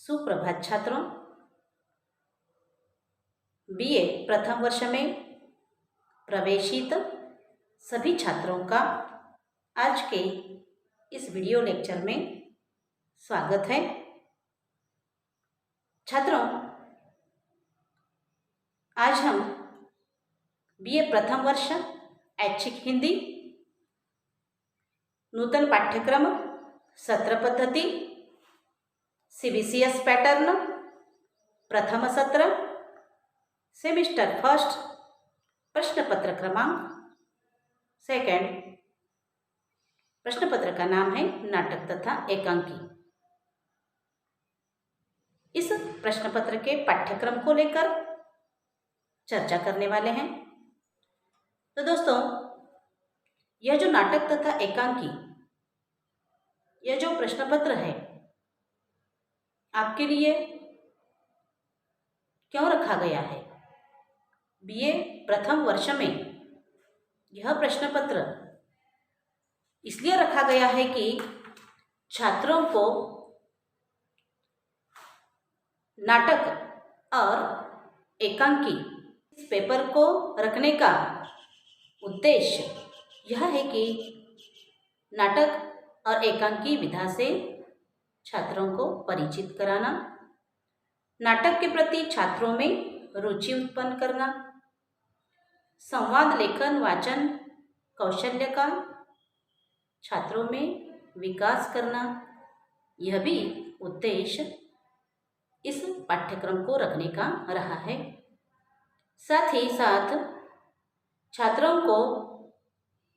सुप्रभात छात्रों। बीए प्रथम वर्ष में प्रवेशित सभी छात्रों का आज के इस वीडियो लेक्चर में स्वागत है। छात्रों, आज हम बीए प्रथम वर्ष ऐच्छिक हिंदी नूतन पाठ्यक्रम सत्र पद्धति CBCS पैटर्न प्रथम सत्र सेमिस्टर फर्स्ट प्रश्न पत्र क्रमांक सेकंड। प्रश्न पत्र का नाम है नाटक तथा एकांकी। इस प्रश्न पत्र के पाठ्यक्रम को लेकर चर्चा करने वाले हैं। तो दोस्तों, यह जो नाटक तथा एकांकी, यह जो प्रश्न पत्र है, आपके लिए क्यों रखा गया है? बीए प्रथम वर्ष में यह प्रश्न पत्र इसलिए रखा गया है कि छात्रों को नाटक और एकांकी इस पेपर को रखने का उद्देश्य यह है कि नाटक और एकांकी विधा से छात्रों को परिचित कराना, नाटक के प्रति छात्रों में रुचि उत्पन्न करना, संवाद लेखन वाचन कौशल्य का छात्रों में विकास करना, यह भी उद्देश्य इस पाठ्यक्रम को रखने का रहा है। साथ ही साथ छात्रों को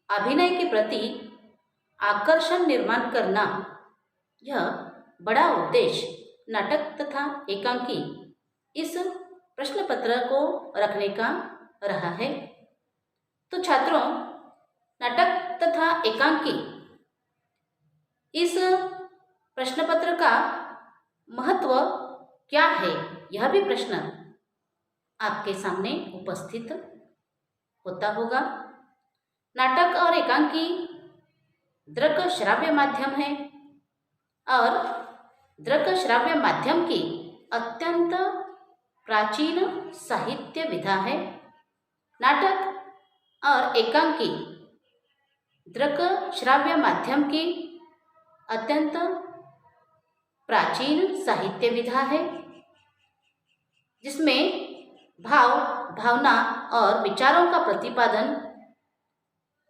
अभिनय के प्रति आकर्षण निर्माण करना, यह बड़ा उद्देश्य नाटक तथा एकांकी इस प्रश्न पत्र को रखने का रहा है। तो छात्रों, नाटक तथा एकांकी इस प्रश्न पत्र का महत्व क्या है, यह भी प्रश्न आपके सामने उपस्थित होता होगा। नाटक और एकांकी दृक श्राव्य माध्यम है और दृक श्राव्य माध्यम की अत्यंत प्राचीन साहित्य विधा है। नाटक और एकांकी दृक श्राव्य माध्यम की अत्यंत प्राचीन साहित्य विधा है, जिसमें भाव, भावना और विचारों का प्रतिपादन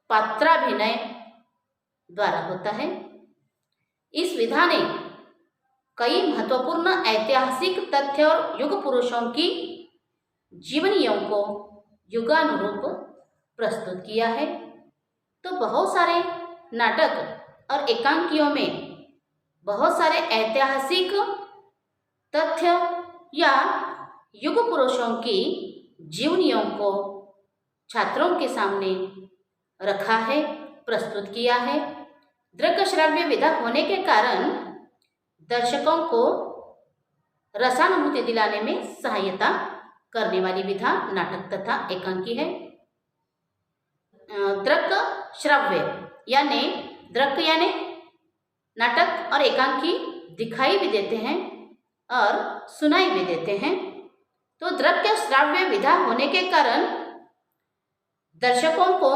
पात्राभिनय द्वारा होता है। इस विधा ने कई महत्वपूर्ण ऐतिहासिक तथ्य और युग पुरुषों की जीवनियों को युगानुरूप प्रस्तुत किया है। तो बहुत सारे नाटक और एकांकियों में बहुत सारे ऐतिहासिक तथ्य या युग पुरुषों की जीवनियों को छात्रों के सामने रखा है, प्रस्तुत किया है। दृक श्राव्य विधा होने के कारण दर्शकों को रसानुभूति दिलाने में सहायता करने वाली विधा नाटक तथा एकांकी है। दृक श्राव्य यानी दृक यानी नाटक और एकांकी दिखाई भी देते हैं और सुनाई भी देते हैं। तो दृक श्राव्य विधा होने के कारण दर्शकों को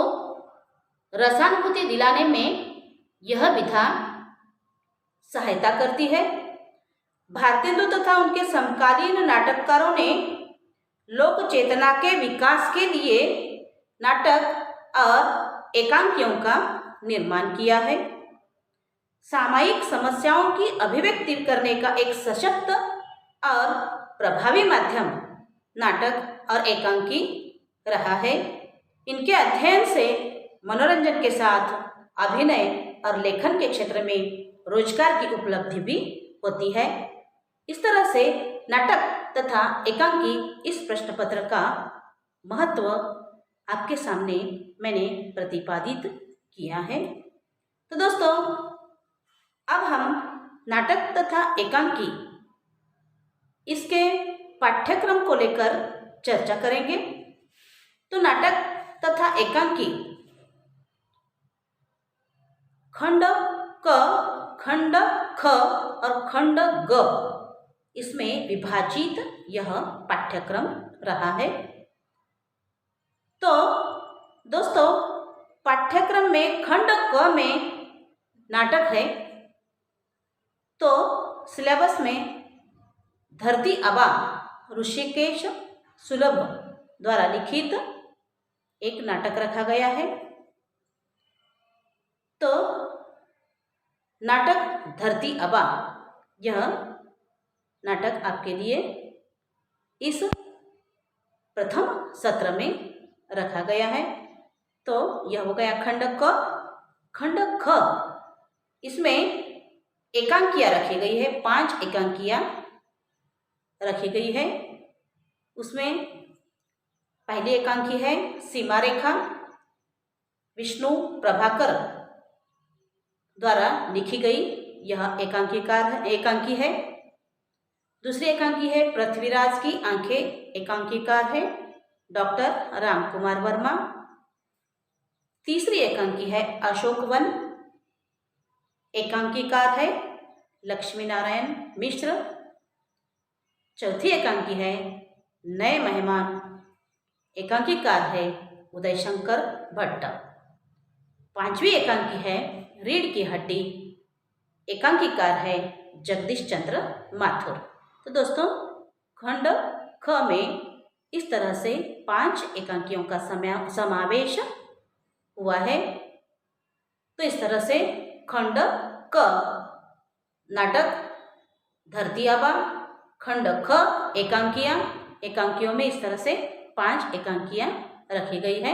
रसानुभूति दिलाने में यह विधा सहायता करती है। भारतेंदु तथा उनके समकालीन नाटककारों ने लोक चेतना के विकास के लिए नाटक और एकांकियों का निर्माण किया है। सामायिक समस्याओं की अभिव्यक्ति करने का एक सशक्त और प्रभावी माध्यम नाटक और एकांकी रहा है। इनके अध्ययन से मनोरंजन के साथ अभिनय और लेखन के क्षेत्र में रोजगार की उपलब्धि भी होती है। इस तरह से नाटक तथा एकांकी इस प्रश्न पत्र का महत्व आपके सामने मैंने प्रतिपादित किया है। तो दोस्तों, अब हम नाटक तथा एकांकी इसके पाठ्यक्रम को लेकर चर्चा करेंगे। तो नाटक तथा एकांकी खंड क, खंड ख और खंड ग, इसमें विभाजित यह पाठ्यक्रम रहा है। तो दोस्तों, पाठ्यक्रम में खंड क में नाटक है। तो सिलेबस में धरती आबा ऋषिकेश सुलभ द्वारा लिखित एक नाटक रखा गया है। तो नाटक धरती आबा, यह नाटक आपके लिए इस प्रथम सत्र में रखा गया है। तो यह हो गया खंड क। खंड ख, इसमें एकांकियाँ रखी गई है, 5 एकांकियाँ रखी गई है। उसमें पहली एकांकी है सीमा रेखा, विष्णु प्रभाकर द्वारा लिखी गई यह एकांकी है। दूसरी एकांकी है पृथ्वीराज की आंखें, एकांकीकार है डॉक्टर रामकुमार वर्मा। तीसरी एकांकी है अशोक वन, एकांकीकार है लक्ष्मी नारायण मिश्र। चौथी एकांकी है नए मेहमान, एकांकीकार है उदय शंकर भट्ट। पांचवी एकांकी है रीढ़ की हड्डी, एकांकीकार है जगदीश चंद्र माथुर। तो दोस्तों, खंड ख में इस तरह से 5 एकांकियों का समावेश हुआ है। तो इस तरह से खंड क नाटक धरती आबा, खंड ख एकांकियों में इस तरह से 5 एकांकियां रखी गई है।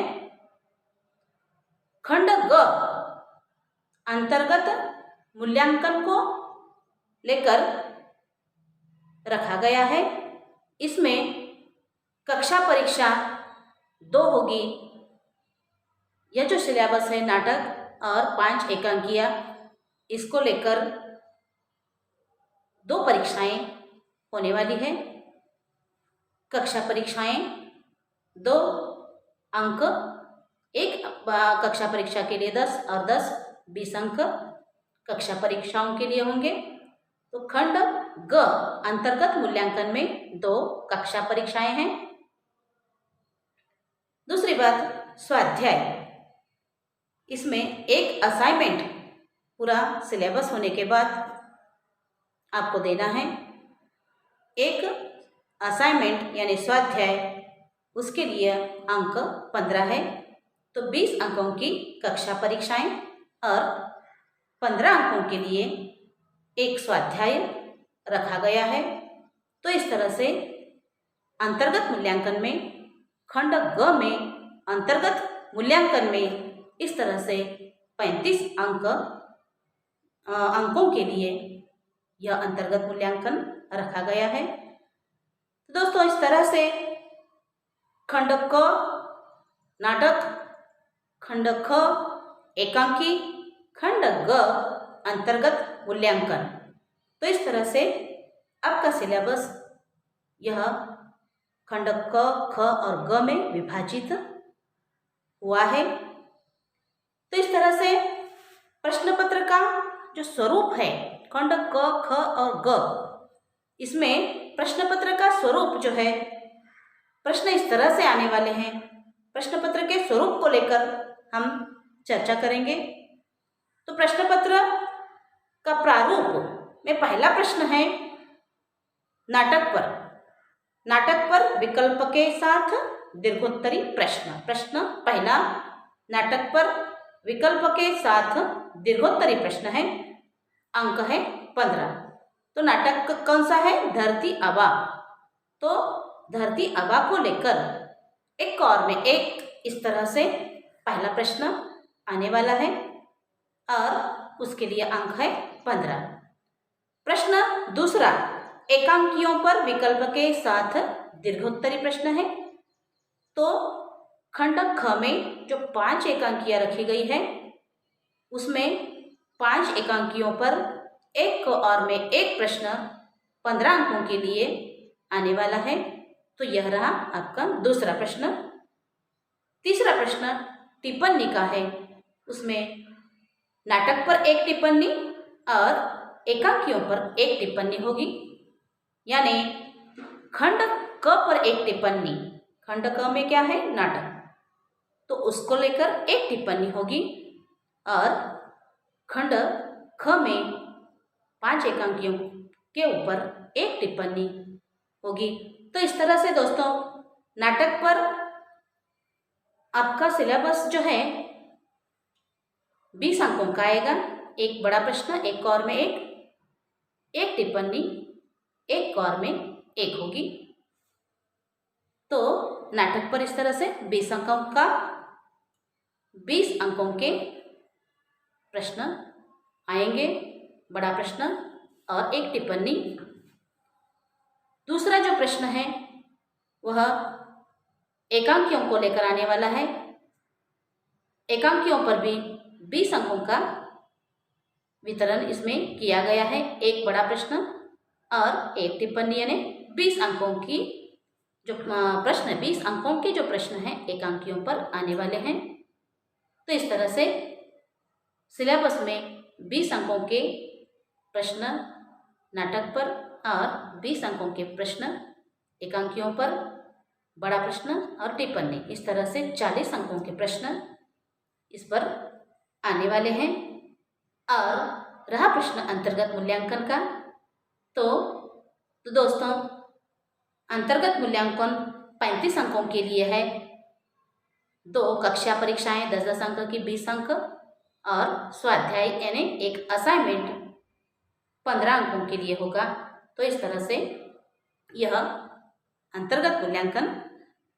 खंड ग अंतर्गत मूल्यांकन को लेकर रखा गया है। इसमें कक्षा परीक्षा 2 होगी। यह जो सिलेबस है नाटक और 5 एकांकियां, इसको लेकर 2 परीक्षाएं होने वाली है। कक्षा परीक्षाएं 2 अंक, एक कक्षा परीक्षा के लिए 10 और 10 20 अंक कक्षा परीक्षाओं के लिए होंगे। तो खंड ग अंतर्गत मूल्यांकन में 2 कक्षा परीक्षाएं हैं। दूसरी बात, स्वाध्याय, इसमें एक असाइनमेंट पूरा सिलेबस होने के बाद आपको देना है। एक असाइनमेंट यानी स्वाध्याय, उसके लिए अंक 15 है। तो 20 अंकों की कक्षा परीक्षाएं और 15 अंकों के लिए एक स्वाध्याय रखा गया है। तो इस तरह से अंतर्गत मूल्यांकन में खंड ग में अंतर्गत मूल्यांकन में इस तरह से 35 अंकों के लिए यह अंतर्गत मूल्यांकन रखा गया है। तो दोस्तों, इस तरह से खंड क नाटक, खंड ख एकांकी, खंड ग अंतर्गत मूल्यांकन, तो इस तरह से आपका सिलेबस यह खंड क, ख और ग में विभाजित हुआ है। तो इस तरह से प्रश्न पत्र का जो स्वरूप है खंड क, ख और ग, इसमें प्रश्न पत्र का स्वरूप जो है, प्रश्न इस तरह से आने वाले हैं। प्रश्न पत्र के स्वरूप को लेकर हम चर्चा करेंगे। तो प्रश्न पत्र का प्रारूप में पहला प्रश्न है नाटक पर विकल्प के साथ दीर्घोत्तरी प्रश्न पहला नाटक पर विकल्प के साथ दीर्घोत्तरी प्रश्न है, अंक है 15। तो नाटक कौन सा है? धरती आबा। तो धरती आबा को लेकर एक और में एक इस तरह से पहला प्रश्न आने वाला है और उसके लिए अंक है 15। प्रश्न दूसरा, एकांकियों पर विकल्प के साथ दीर्घोत्तरी प्रश्न है। तो खंड ख में जो 5 एकांकियां रखी गई है, उसमें 5 एकांकियों पर एक और में एक प्रश्न 15 अंकों के लिए आने वाला है। तो यह रहा आपका दूसरा प्रश्न। तीसरा प्रश्न टिप्पणी का है। उसमें नाटक पर एक टिप्पणी और एकांकियों पर एक टिप्पणी होगी। यानी खंड क पर एक टिप्पणी, खंड क में क्या है, नाटक, तो उसको लेकर एक टिप्पणी होगी और खंड ख में 5 एकांकियों के ऊपर एक टिप्पणी होगी। तो इस तरह से दोस्तों नाटक पर आपका सिलेबस जो है 20 अंकों का आएगा। एक बड़ा प्रश्न, एक कौर में एक टिप्पणी, एक कौर में एक होगी। तो नाटक पर इस तरह से 20 अंकों का 20 अंकों के प्रश्न आएंगे, बड़ा प्रश्न और एक टिप्पणी। दूसरा जो प्रश्न है वह एकांकियों को लेकर आने वाला है। एकांकियों पर भी 20 अंकों का वितरण इसमें किया गया है, एक बड़ा प्रश्न और एक टिप्पणी, यानी 20 अंकों की जो प्रश्न 20 अंकों के जो प्रश्न हैं एकांकियों पर आने वाले हैं। तो इस तरह से सिलेबस में 20 अंकों के प्रश्न नाटक पर और 20 अंकों के प्रश्न एकांकियों पर, बड़ा प्रश्न और टिप्पणी, इस तरह से 40 अंकों के प्रश्न इस पर आने वाले हैं। और रहा प्रश्न अंतर्गत मूल्यांकन का, तो दोस्तों अंतर्गत मूल्यांकन 35 अंकों के लिए है। 2 कक्षा परीक्षाएं 10-10 अंक की 20 अंक और स्वाध्याय यानी एक असाइनमेंट 15 अंकों के लिए होगा। तो इस तरह से यह अंतर्गत मूल्यांकन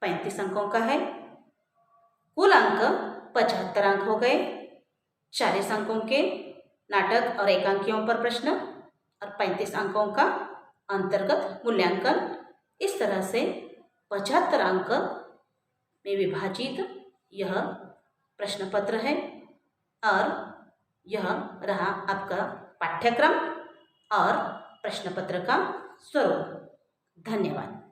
35 अंकों का है। कुल अंक 75 अंक हो गए। 40 अंकों के नाटक और एकांकियों पर प्रश्न और 35 अंकों का अंतर्गत मूल्यांकन। इस तरह से 75 अंक में विभाजित यह प्रश्न पत्र है और यह रहा आपका पाठ्यक्रम और प्रश्न पत्र का स्वरूप। धन्यवाद।